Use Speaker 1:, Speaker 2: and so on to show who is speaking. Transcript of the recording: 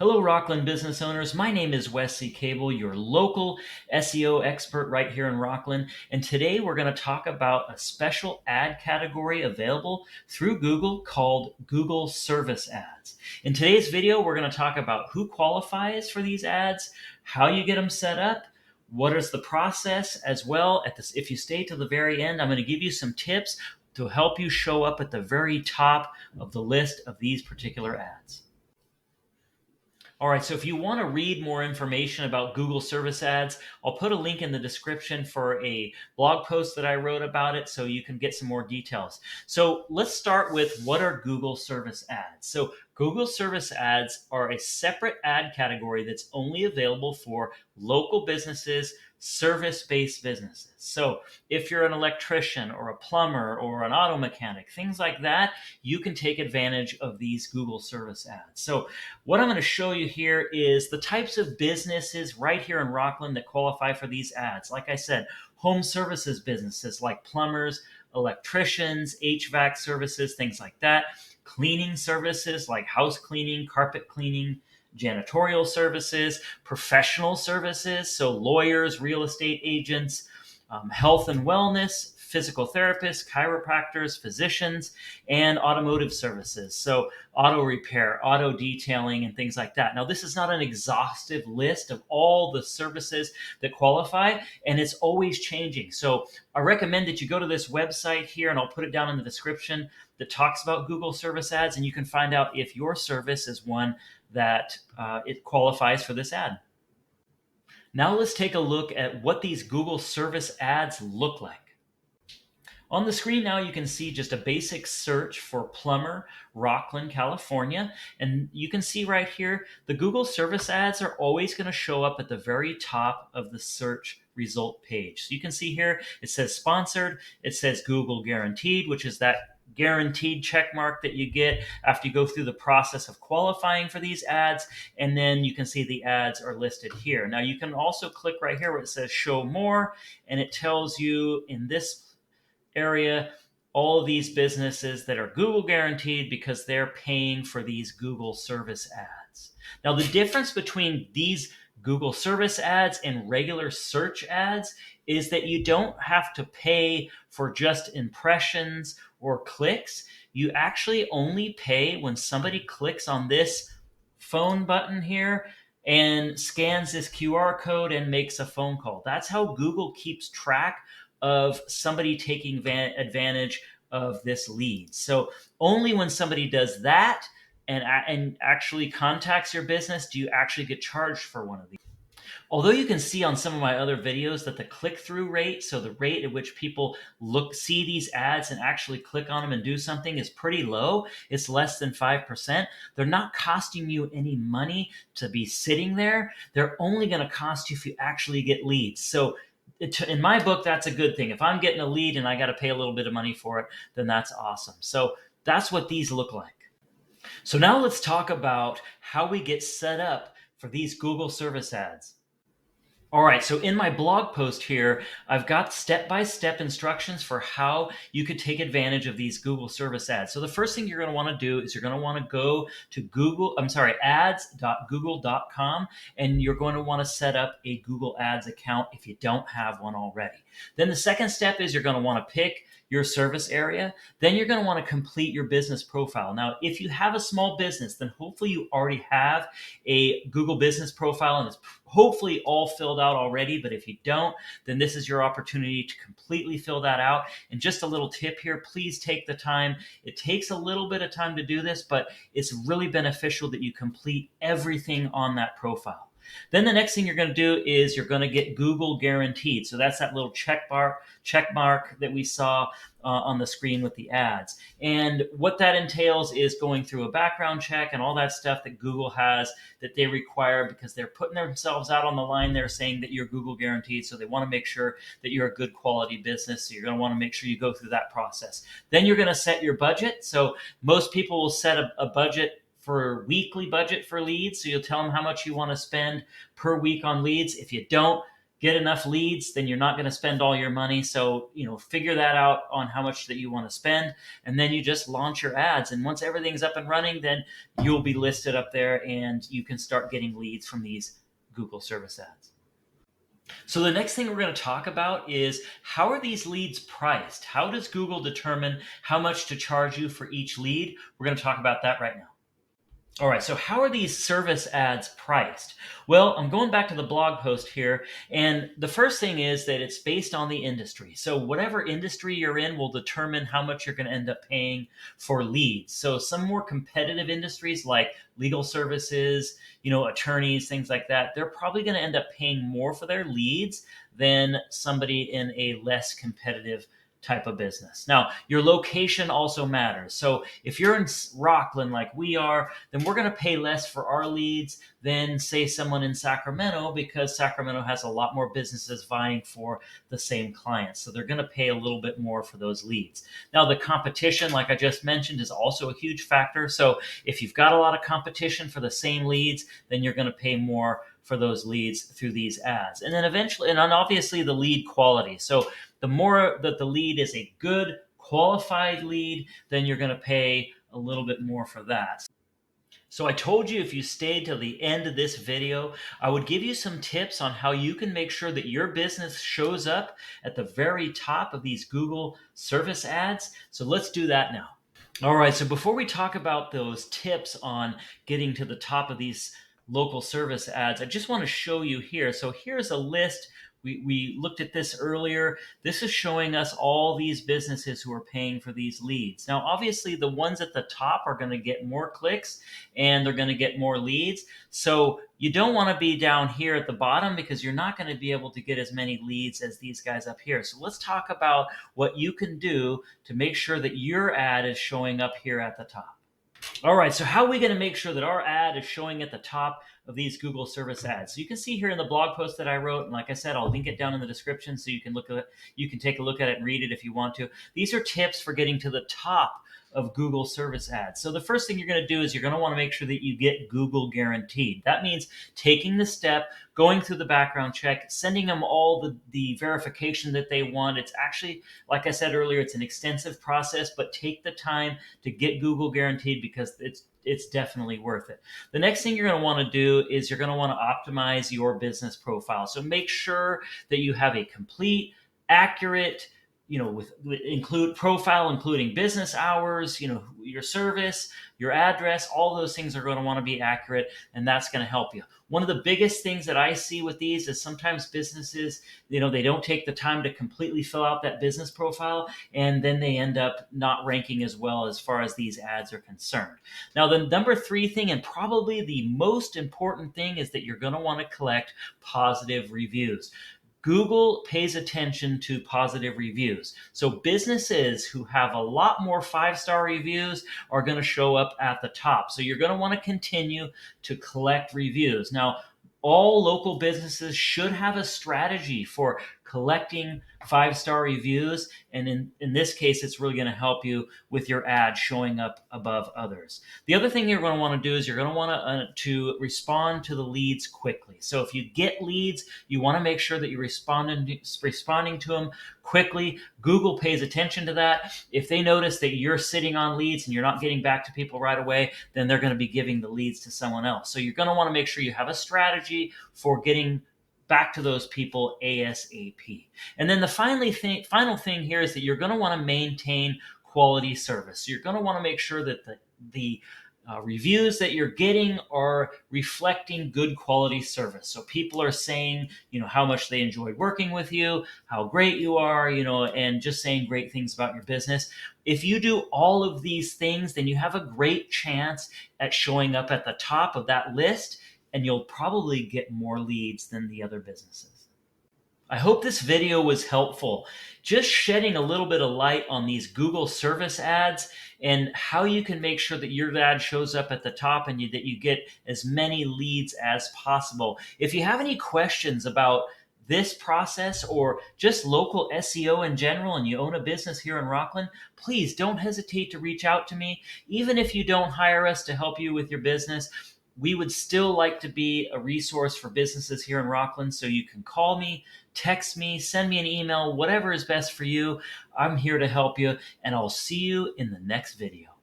Speaker 1: Hello, Rocklin business owners. My name is Wesley Cable, your local SEO expert right here in Rocklin. And today we're going to talk about a special ad category available through Google called Google Service Ads. In today's video, we're going to talk about who qualifies for these ads, how you get them set up, what is the process as well. If you stay to the very end, I'm going to give you some tips to help you show up at the very top of the list of these particular ads. All right, so if you want to read more information about Google Service Ads, I'll put a link in the description for a blog post that I wrote about it so you can get some more details. So let's start with what are Google Service Ads. So Google Service Ads are a separate ad category that's only available for local businesses, service-based businesses. So if you're an electrician or a plumber or an auto mechanic, things like that, you can take advantage of these Google Service Ads. So what I'm going to show you here is the types of businesses right here in Rocklin that qualify for these ads. Like I said, home services businesses like plumbers, electricians, HVAC services, things like that. Cleaning services like house cleaning, carpet cleaning, janitorial services, professional services, so lawyers, real estate agents, health and wellness, physical therapists, chiropractors, physicians, and automotive services. So auto repair, auto detailing, and things like that. Now, this is not an exhaustive list of all the services that qualify, and it's always changing. So I recommend that you go to this website here, and I'll put it down in the description, that talks about Google Service Ads, and you can find out if your service is one that it qualifies for this ad. Now let's take a look at what these Google Service Ads look like. On the screen now you can see just a basic search for plumber, Rocklin, California. And you can see right here, the Google Service Ads are always going to show up at the very top of the search result page. So you can see here, it says sponsored, it says Google Guaranteed, which is that guaranteed check mark that you get after you go through the process of qualifying for these ads. And then you can see the ads are listed here. Now you can also click right here where it says show more, and it tells you in this area all of these businesses that are Google guaranteed because they're paying for these Google Service Ads. Now the difference between these Google Service Ads and regular search ads is that you don't have to pay for just impressions or clicks. You actually only pay when somebody clicks on this phone button here and scans this QR code and makes a phone call. That's how Google keeps track of somebody taking advantage of this lead. So only when somebody does that and actually contacts your business do you actually get charged for one of these. Although you can see on some of my other videos that the click-through rate, so the rate at which people see these ads and actually click on them and do something, is pretty low. It's less than 5%. They're not costing you any money to be sitting there. They're only going to cost you if you actually get leads. So in my book, that's a good thing. If I'm getting a lead and I got to pay a little bit of money for it, then that's awesome. So that's what these look like. So now let's talk about how we get set up for these Google Service Ads. All right, so in my blog post here, I've got step-by-step instructions for how you could take advantage of these Google Service Ads. So the first thing you're going to want to do is you're going to want to go to ads.google.com, and you're going to want to set up a Google Ads account if you don't have one already. Then the second step is you're going to want to pick your service area. Then you're going to want to complete your business profile. Now, if you have a small business, then hopefully you already have a Google business profile and it's hopefully all filled out already. But if you don't, then this is your opportunity to completely fill that out. And just a little tip here, please take the time. It takes a little bit of time to do this, but it's really beneficial that you complete everything on that profile. Then the next thing you're going to do is you're going to get Google Guaranteed. So that's that little check mark that we saw on the screen with the ads. And what that entails is going through a background check and all that stuff that Google has that they require because they're putting themselves out on the line there saying that you're Google Guaranteed. So they want to make sure that you're a good quality business. So you're going to want to make sure you go through that process. Then you're going to set your budget. So most people will set a budget for weekly budget for leads. So you'll tell them how much you want to spend per week on leads. If you don't, get enough leads, then you're not going to spend all your money. So, figure that out on how much that you want to spend. And then you just launch your ads. And once everything's up and running, then you'll be listed up there and you can start getting leads from these Google service ads. So the next thing we're going to talk about is how are these leads priced? How does Google determine how much to charge you for each lead? We're going to talk about that right now. All right, so how are these service ads priced? Well, I'm going back to the blog post here, and the first thing is that it's based on the industry. So whatever industry you're in will determine how much you're going to end up paying for leads. So some more competitive industries like legal services, attorneys, things like that, they're probably going to end up paying more for their leads than somebody in a less competitive type of business. Now, your location also matters. So if you're in Rocklin like we are, then we're going to pay less for our leads than, say, someone in Sacramento, because Sacramento has a lot more businesses vying for the same clients. So they're going to pay a little bit more for those leads. Now, the competition, like I just mentioned, is also a huge factor. So if you've got a lot of competition for the same leads, then you're going to pay more for those leads through these ads. And then eventually, and obviously the lead quality. So the more that the lead is a good qualified lead, then you're going to pay a little bit more for that. So I told you if you stayed till the end of this video, I would give you some tips on how you can make sure that your business shows up at the very top of these Google service ads. So let's do that now. All right, so before we talk about those tips on getting to the top of these local service ads, I just want to show you here. So here's a list. We looked at this earlier. This is showing us all these businesses who are paying for these leads. Now, obviously, the ones at the top are going to get more clicks and they're going to get more leads. So you don't want to be down here at the bottom because you're not going to be able to get as many leads as these guys up here. So let's talk about what you can do to make sure that your ad is showing up here at the top. All right, so how are we going to make sure that our ad is showing at the top of these Google service ads? So you can see here in the blog post that I wrote, and like I said, I'll link it down in the description so you can look at it. You can take a look at it and read it if you want to. These are tips for getting to the top of Google service ads. So the first thing you're going to do is you're going to want to make sure that you get Google guaranteed. That means taking the step, going through the background check, sending them all the verification that they want. It's actually, like I said earlier, it's an extensive process, but take the time to get Google guaranteed because it's definitely worth it. The next thing you're going to want to do is you're going to want to optimize your business profile. So make sure that you have a complete, accurate, with include profile, including business hours, your service, your address, all those things are going to want to be accurate, and that's going to help you. One of the biggest things that I see with these is sometimes businesses, they don't take the time to completely fill out that business profile, and then they end up not ranking as well as far as these ads are concerned. Now, the number 3 thing, and probably the most important thing, is that you're going to want to collect positive reviews. Google pays attention to positive reviews. So businesses who have a lot more 5-star reviews are going to show up at the top. So you're going to want to continue to collect reviews. Now, all local businesses should have a strategy for collecting 5-star reviews. And in this case, it's really going to help you with your ad showing up above others. The other thing you're going to want to do is you're going to want to respond to the leads quickly. So if you get leads, you want to make sure that you're responding to them quickly. Google pays attention to that. If they notice that you're sitting on leads and you're not getting back to people right away, then they're going to be giving the leads to someone else. So you're going to want to make sure you have a strategy for getting back to those people ASAP. And then the final thing here is that you're going to want to maintain quality service. So you're going to want to make sure that the reviews that you're getting are reflecting good quality service. So people are saying, how much they enjoyed working with you, how great you are, and just saying great things about your business. If you do all of these things, then you have a great chance at showing up at the top of that list, and you'll probably get more leads than the other businesses. I hope this video was helpful. Just shedding a little bit of light on these Google service ads and how you can make sure that your ad shows up at the top and that you get as many leads as possible. If you have any questions about this process or just local SEO in general and you own a business here in Rocklin, please don't hesitate to reach out to me. Even if you don't hire us to help you with your business, We would still like to be a resource for businesses here in Rockland, so you can call me, text me, send me an email, whatever is best for you. I'm here to help you, and I'll see you in the next video.